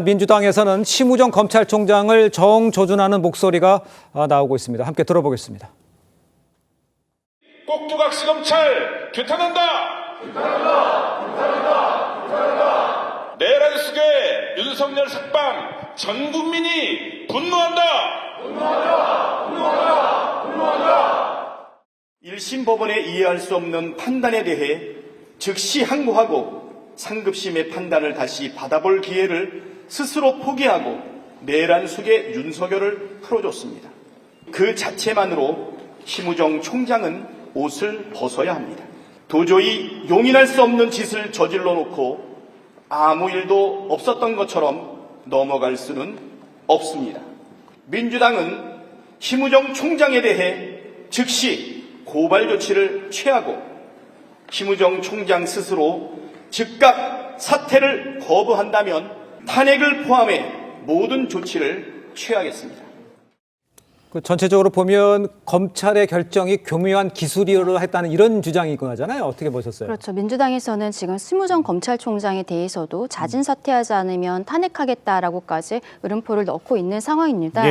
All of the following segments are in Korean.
민주당에서는 심우정 검찰총장을 정조준하는 목소리가 나오고 있습니다. 함께 들어보겠습니다. 꼭두각시 검찰 규탄한다. 내란 속에 윤석열 석방 전 국민이 분노한다. 1심 법원에 이해할 수 없는 판단에 대해 즉시 항고하고 상급심의 판단을 다시 받아볼 기회를 스스로 포기하고 내란 속에 윤석열을 풀어줬습니다. 그 자체만으로 심우정 총장은 옷을 벗어야 합니다. 도저히 용인할 수 없는 짓을 저질러 놓고 아무 일도 없었던 것처럼 넘어갈 수는 없습니다. 민주당은 심우정 총장에 대해 즉시 고발 조치를 취하고 심우정 총장 스스로 즉각 사퇴를 거부한다면 탄핵을 포함해 모든 조치를 취하겠습니다. 전체적으로 보면 검찰의 결정이 교묘한 기술이라 했다는 이런 주장이 하잖아요. 어떻게 보셨어요? 그렇죠. 민주당에서는 지금 심우정 검찰총장에 대해서도 자진 사퇴하지 않으면 탄핵하겠다라고까지 으름표를 넣고 있는 상황입니다.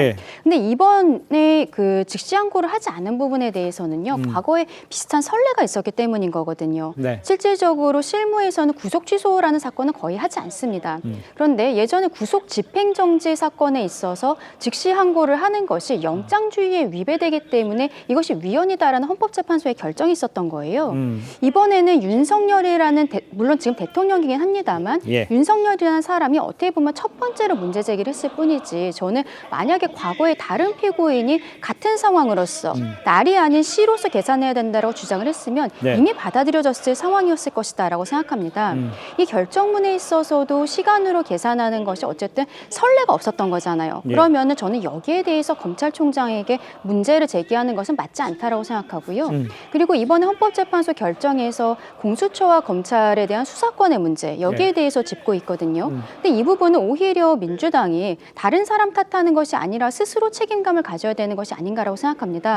근데 이번에 그 즉시 항고를 하지 않은 부분에 대해서는요. 과거에 비슷한 선례가 있었기 때문인 거거든요. 실질적으로 실무에서는 구속 취소라는 사건은 거의 하지 않습니다. 그런데 예전에 구속 집행정지 사건에 있어서 즉시 항고를 하는 것이 영장주의에 위배되기 때문에 이것이 위헌이다라는 헌법재판소의 결정이 있었던 거예요. 이번에는 윤석열이라는 물론 지금 대통령이긴 합니다만 윤석열이라는 사람이 어떻게 보면 첫 번째로 문제 제기를 했을 뿐이지 저는 만약에 과거에 다른 피고인이 같은 상황으로서 날이 아닌 시로서 계산해야 된다고 주장을 했으면 이미 받아들여졌을 상황이었을 것이다라고 생각합니다. 이 결정문에 있어서도 시간으로 계산하는 것이 어쨌든 선례가 없었던 거잖아요. 그러면은 저는 여기에 대해서 검찰총장에게 문제를 제기하는 것은 맞지 않다라고 생각하고요. 그리고 이번에 헌법재판소 결정에서 공수처와 검찰에 대한 수사권의 문제 여기에 대해서 짚고 있거든요. 근데 이 부분은 오히려 민주당이 다른 사람 탓하는 것이 아니라 스스로 책임감을 가져야 되는 것이 아닌가라고 생각합니다.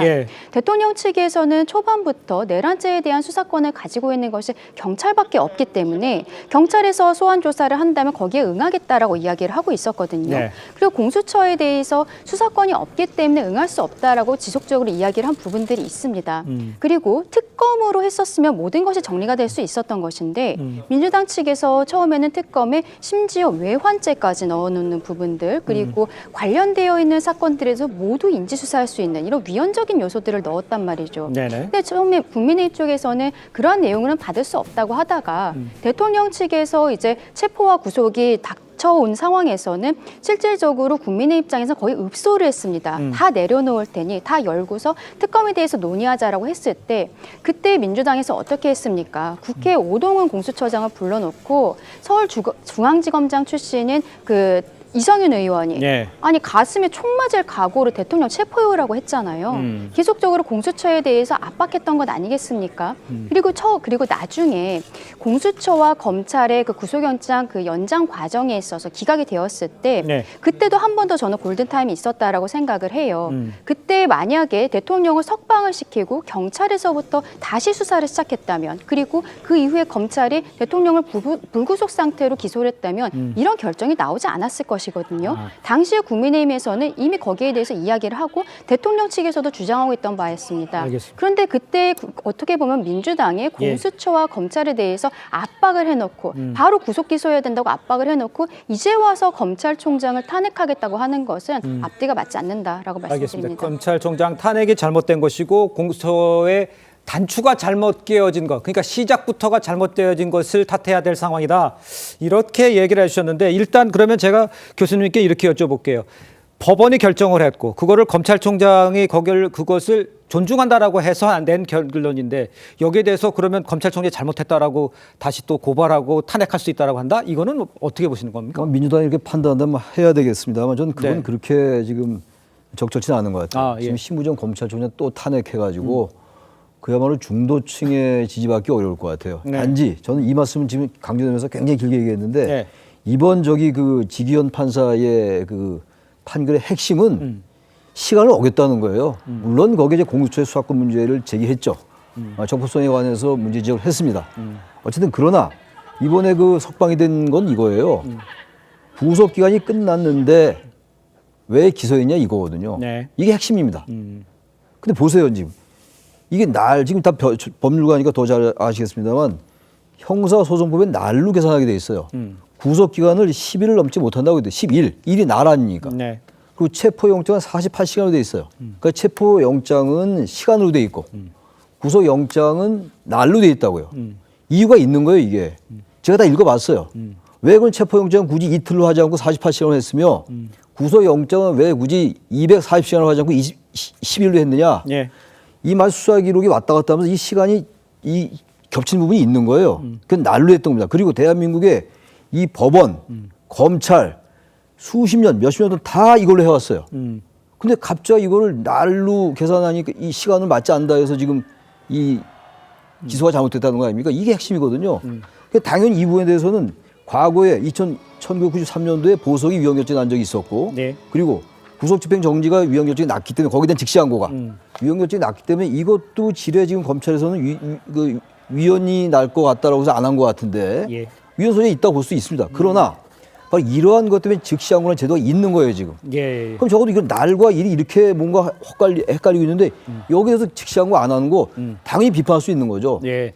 대통령 측에서는 초반부터 내란죄에 대한 수사권을 가지고 있는 것이 경찰밖에 없기 때문에 경찰에서 소환 조사를 한다면 거기에 응하겠다라고 이야기를 하고 있었거든요. 그리고 공수처에 대해서 수사권이 없기 때문에 응할 수 없다라고 지속적으로 이야기를 한 부분들이 있습니다. 그리고 특검으로 했었으면 모든 것이 정리가 될 수 있었던 것인데 민주당 측에서 처음에는 특검에 심지어 외환죄까지 넣어놓는 부분들 그리고 관련되어 있는 사건들에서 모두 인지수사할 수 있는 이런 위헌적인 요소들을 넣었단 말이죠. 근데 처음에 국민의힘 쪽에서는 그러한 내용은 받을 수 없다고 하다가 대통령 측에서 이제 체포와 구속이 닥쳐온 상황에서는 실질적으로 국민의 입장에서 거의 읍소를 했습니다. 다 내려놓을 테니 다 열고서 특검에 대해서 논의하자라고 했을 때 그때 민주당에서 어떻게 했습니까? 국회 오동훈 공수처장을 불러놓고 서울중앙지검장 출신인 그 이성윤 의원이 아니 가슴에 총 맞을 각오로 대통령 체포해오라고 했잖아요. 계속적으로 공수처에 대해서 압박했던 것 아니겠습니까? 그리고 나중에 공수처와 검찰의 그 구속영장 그 연장 과정에 있어서 기각이 되었을 때 그때도 한 번 더 저는 골든타임이 있었다라고 생각을 해요. 그때 만약에 대통령을 석방을 시키고 경찰에서부터 다시 수사를 시작했다면 그리고 그 이후에 검찰이 대통령을 불구속 상태로 기소를 했다면 이런 결정이 나오지 않았을 것이거든요. 당시에 국민의힘에서는 이미 거기에 대해서 이야기를 하고 대통령 측에서도 주장하고 있던 바였습니다. 그런데 그때 어떻게 보면 민주당의 공수처와 검찰에 대해서 압박을 해놓고 바로 구속 기소해야 된다고 압박을 해놓고 이제 와서 검찰총장을 탄핵하겠다고 하는 것은 앞뒤가 맞지 않는다라고 말씀드립니다. 검찰총장 탄핵이 잘못된 것이고 공수처의 단추가 잘못 끼워진 것, 그러니까 시작부터가 잘못되어진 것을 탓해야 될 상황이다. 이렇게 얘기를 해주셨는데 일단 그러면 제가 교수님께 이렇게 여쭤볼게요. 법원이 결정을 했고 그거를 검찰총장이 그것을 존중한다라고 해서 낸 결론인데 여기에 대해서 그러면 검찰총장이 잘못했다라고 다시 또 고발하고 탄핵할 수 있다라고 한다? 이거는 어떻게 보시는 겁니까? 민주당이 이렇게 판단한다면 해야 되겠습니다만 저는 그건 그렇게 지금 적절치는 않은 것 같아요. 지금 심우정 검찰총장 또 탄핵해가지고 그야말로 중도층의 지지받기 어려울 것 같아요. 단지 저는 이 말씀을 지금 강조하면서 굉장히 길게 얘기했는데 이번 그 지기현 판사의 그 판결의 핵심은 시간을 어겼다는 거예요. 물론 거기에 이제 공수처의 수사권 문제를 제기했죠. 적법성에 관해서 문제 지적을 했습니다. 어쨌든 그러나 이번에 그 석방이 된 건 이거예요. 구속 기간이 끝났는데 왜 기소했냐 이거거든요. 네. 이게 핵심입니다. 근데 보세요 지금 이게 지금 다 법률가니까 더 잘 아시겠습니다만 형사소송법에 날로 계산하게 돼 있어요. 구속 기간을 10일을 넘지 못한다고 해도 10일, 일이 날 아닙니까? 네. 그리고 체포영장은 48시간으로 돼 있어요. 그러니까 체포영장은 시간으로 돼 있고 구속영장은 날로 돼 있다고요. 이유가 있는 거예요 이게. 제가 다 읽어봤어요. 왜 그런 체포영장은 굳이 이틀로 하지 않고 48시간으로 했으며 구속영장은 왜 굳이 240시간으로 하지 않고 10일로 했느냐. 예. 이 말 수사 기록이 왔다 갔다 하면서 이 시간이 겹치는 부분이 있는 거예요. 그건 날로 했던 겁니다. 그리고 대한민국의 이 법원, 검찰 수십 년, 몇십 년 동안 다 이걸로 해왔어요. 근데 갑자기 이거를 날로 계산하니까 이 시간을 맞지 않다 해서 지금 이 기소가 잘못됐다는 거 아닙니까? 이게 핵심이거든요. 그러니까 당연히 이 부분에 대해서는 과거에 1993년도에 보석이 위헌결정 난 적이 있었고 네. 그리고 구속집행 정지가 위헌결정이 났기 때문에 거기에 대한 직시항고가 위헌결정이 났기 때문에 이것도 지뢰 지금 검찰에서는 위헌이 날 것 같다라고 해서 안 한 것 같은데 예. 위헌 소지가 있다고 볼 수 있습니다. 그러나 바로 이러한 것 때문에 즉시항고라는 제도가 있는 거예요 지금. 예. 그럼 적어도 이건 날과 일이 이렇게 뭔가 헷갈리고 있는데 여기에서 즉시항고 안 하는 거 당연히 비판할 수 있는 거죠. 예.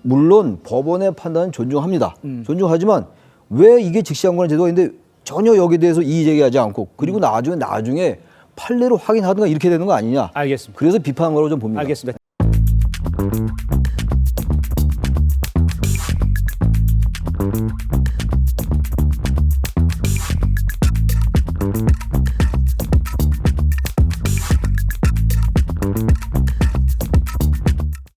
물론 법원의 판단은 존중합니다. 존중하지만 왜 이게 즉시항고라는 제도가 있는데 전혀 여기에 대해서 이의 제기하지 않고 그리고 나중에 판례로 확인하든가 이렇게 되는 거 아니냐. 알겠습니다. 그래서 비판한 거라고 좀 봅니다. 알겠습니다.